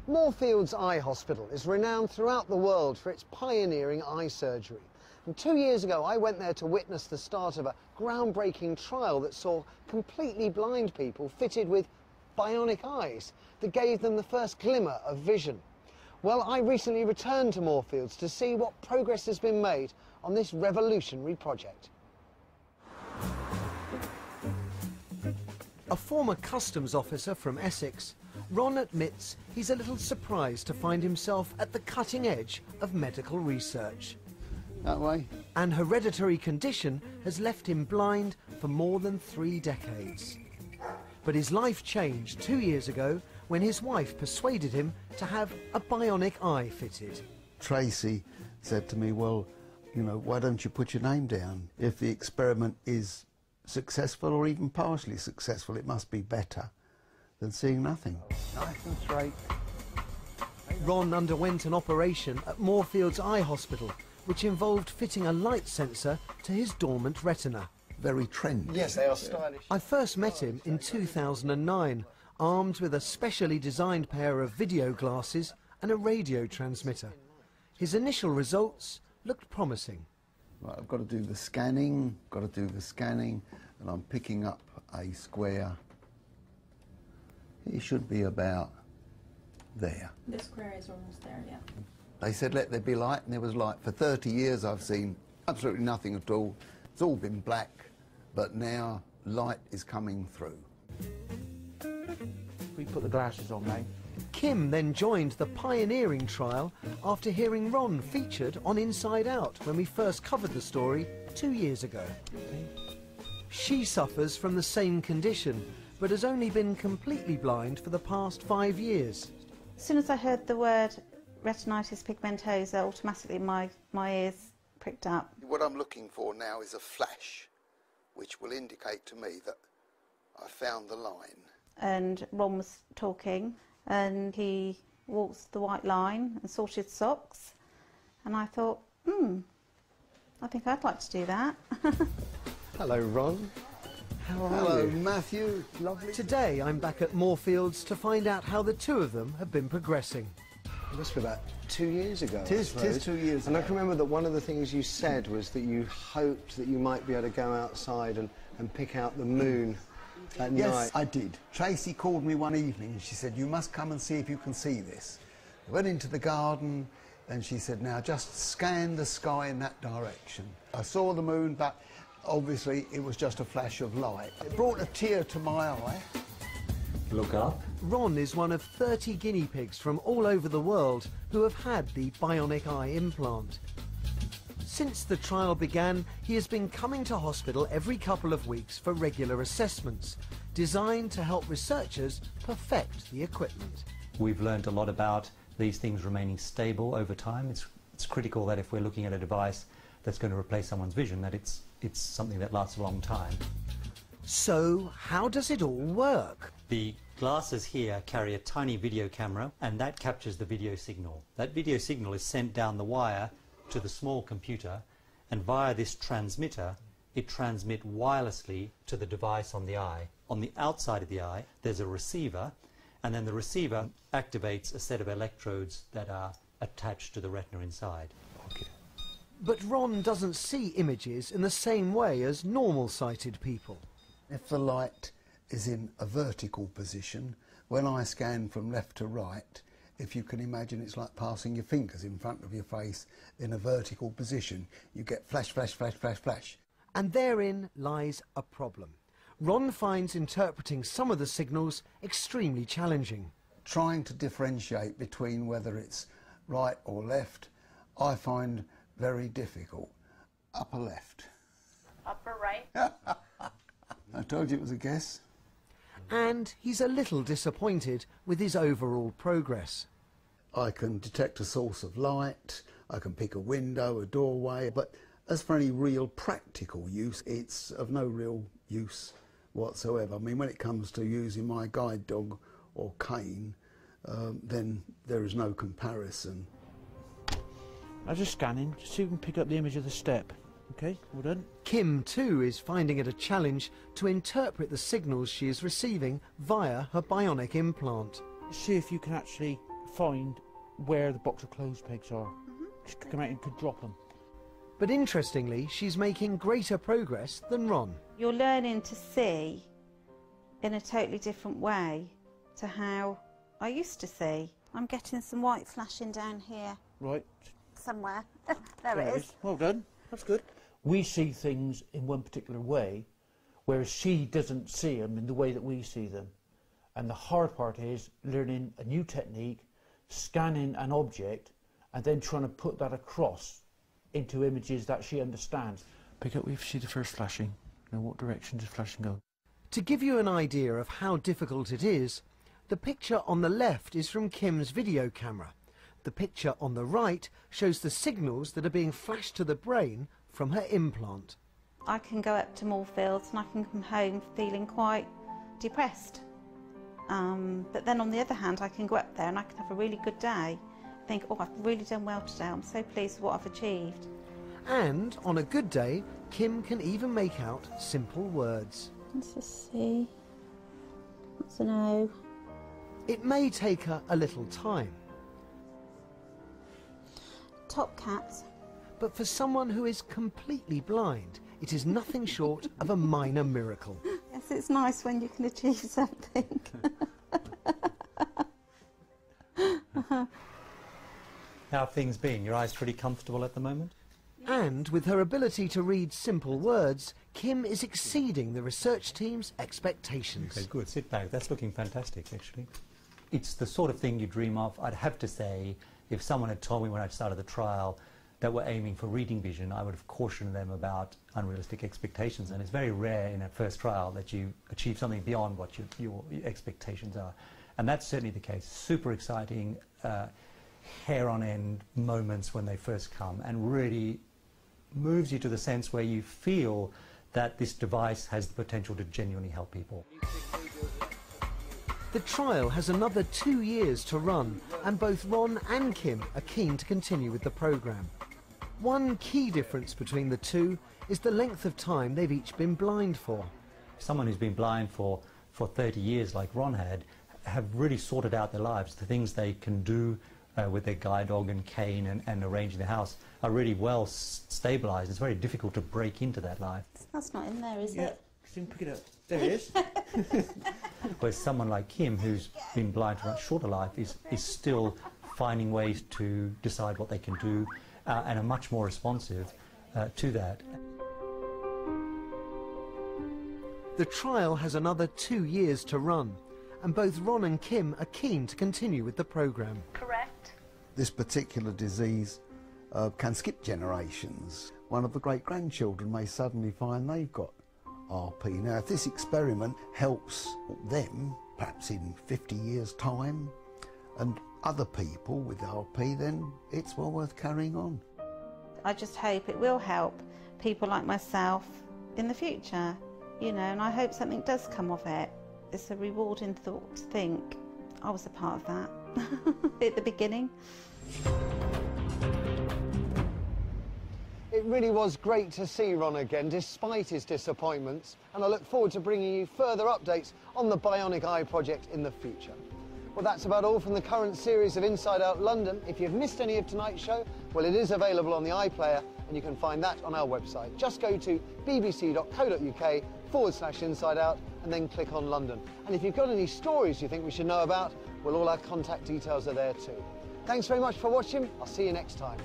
Moorfields Eye Hospital is renowned throughout the world for its pioneering eye surgery. And 2 years ago, I went there to witness the start of a groundbreaking trial that saw completely blind people fitted with bionic eyes that gave them the first glimmer of vision. Well, I recently returned to Moorfields to see what progress has been made on this revolutionary project. A former customs officer from Essex, Ron admits he's a little surprised to find himself at the cutting edge of medical research. That way. An hereditary condition has left him blind for more than 3 decades. But his life changed 2 years ago when his wife persuaded him to have a bionic eye fitted. Tracy said to me, well, you know, why don't you put your name down? If the experiment is successful or even partially successful, it must be better than seeing nothing. Nice and straight. Ron underwent an operation at Moorfields Eye Hospital, which involved fitting a light sensor to his dormant retina. Very trendy. Yes, they are stylish. I first met him in 2009, armed with a specially designed pair of video glasses and a radio transmitter. His initial results looked promising. Right, I've got to do the scanning, and I'm picking up a square. It should be about there. The square is almost there, yeah. They said let there be light, and there was light. For 30 years I've seen absolutely nothing at all. It's all been black, but now light is coming through. We put the glasses on, mate. Kim then joined the pioneering trial after hearing Ron featured on Inside Out when we first covered the story 2 years ago. She suffers from the same condition, but has only been completely blind for the past 5 years. As soon as I heard the word retinitis pigmentosa, automatically my ears pricked up. What I'm looking for now is a flash, which will indicate to me that I found the line. And Ron was talking, and he walked the white line and sorted socks, and I thought, I think I'd like to do that. Hello, Ron. How are Hello, you? Matthew. Lovely. Today I'm back at Moorfields to find out how the two of them have been progressing. It must be about 2 years ago. Tis 2 years And ago. I can remember that one of the things you said was that you hoped that you might be able to go outside and pick out the moon at Yes, night. I did. Tracy called me one evening and she said, you must come and see if you can see this. I went into the garden and she said, now just scan the sky in that direction. I saw the moon, but obviously it was just a flash of light. It brought a tear to my eye. Look up. Ron is one of 30 guinea pigs from all over the world who have had the bionic eye implant. Since the trial began, he has been coming to hospital every couple of weeks for regular assessments, designed to help researchers perfect the equipment. We've learned a lot about these things remaining stable over time. It's critical that if we're looking at a device that's going to replace someone's vision, that it's something that lasts a long time. So, how does it all work? The glasses here carry a tiny video camera, and that captures the video signal. That video signal is sent down the wire to the small computer, and via this transmitter it transmits wirelessly to the device on the eye. On the outside of the eye there's a receiver, and then the receiver activates a set of electrodes that are attached to the retina inside. Okay. But Ron doesn't see images in the same way as normal-sighted people. If the light is in a vertical position, when I scan from left to right, if you can imagine, it's like passing your fingers in front of your face in a vertical position. You get flash, flash, flash, flash, flash. And therein lies a problem. Ron finds interpreting some of the signals extremely challenging. Trying to differentiate between whether it's right or left, I find very difficult. Upper left. Upper right. I told you it was a guess. And he's a little disappointed with his overall progress. I can detect a source of light, I can pick a window, a doorway, but as for any real practical use, it's of no real use whatsoever. I mean, when it comes to using my guide dog or cane, then there is no comparison. I was just scanning, just so you can pick up the image of the step. Okay, well done. Kim, too, is finding it a challenge to interpret the signals she is receiving via her bionic implant. See if you can actually find where the box of clothes pegs are. She could come out and could drop them. But interestingly, she's making greater progress than Ron. You're learning to see in a totally different way to how I used to see. I'm getting some white flashing down here Right. somewhere. There it is. Well done. That's good. We see things in one particular way, whereas she doesn't see them in the way that we see them. And the hard part is learning a new technique, scanning an object, and then trying to put that across into images that she understands. Pick up, we see the first flashing. Now what direction does flashing go? To give you an idea of how difficult it is, the picture on the left is from Kim's video camera. The picture on the right shows the signals that are being flashed to the brain from her implant. I can go up to Moorfields and I can come home feeling quite depressed. But then on the other hand, I can go up there and I can have a really good day. Think, oh, I've really done well today. I'm so pleased with what I've achieved. And on a good day, Kim can even make out simple words. That's a C. That's an O. It may take her a little time, Top cat. but for someone who is completely blind, it is nothing short of a minor miracle. Yes, it's nice when you can achieve something. How have things been? Your eyes pretty comfortable at the moment? And with her ability to read simple words, Kim is exceeding the research team's expectations. Okay, good. Sit back. That's looking fantastic, actually. It's the sort of thing you dream of. I'd have to say, if someone had told me when I started the trial that we're aiming for reading vision, I would have cautioned them about unrealistic expectations. And it's very rare in a first trial that you achieve something beyond what your expectations are. And that's certainly the case. Super exciting, hair on end moments when they first come, and really moves you to the sense where you feel that this device has the potential to genuinely help people. The trial has another 2 years to run, and both Ron and Kim are keen to continue with the programme. One key difference between the two is the length of time they've each been blind for. Someone who's been blind for 30 years, like Ron had, have really sorted out their lives. The things they can do with their guide dog and cane and arranging the house are really well stabilised. It's very difficult to break into that life. That's not in there, is Yeah, it? Christine, pick it up. There it is. Whereas someone like Kim, who's been blind for a shorter life, is still finding ways to decide what they can do and are much more responsive to that. The trial has another 2 years to run, and both Ron and Kim are keen to continue with the programme. Correct. This particular disease can skip generations. One of the great-grandchildren may suddenly find they've got RP. Now, if this experiment helps them, perhaps in 50 years' time, and other people with RP, then it's well worth carrying on. I just hope it will help people like myself in the future, you know, and I hope something does come of it. It's a rewarding thought to think I was a part of that at the beginning. It really was great to see Ron again, despite his disappointments, and I look forward to bringing you further updates on the Bionic Eye project in the future. Well, that's about all from the current series of Inside Out London. If you've missed any of tonight's show, well, it is available on the iPlayer, and you can find that on our website. Just go to bbc.co.uk/Inside Out and then click on London. And if you've got any stories you think we should know about, well, all our contact details are there too. Thanks very much for watching. I'll see you next time.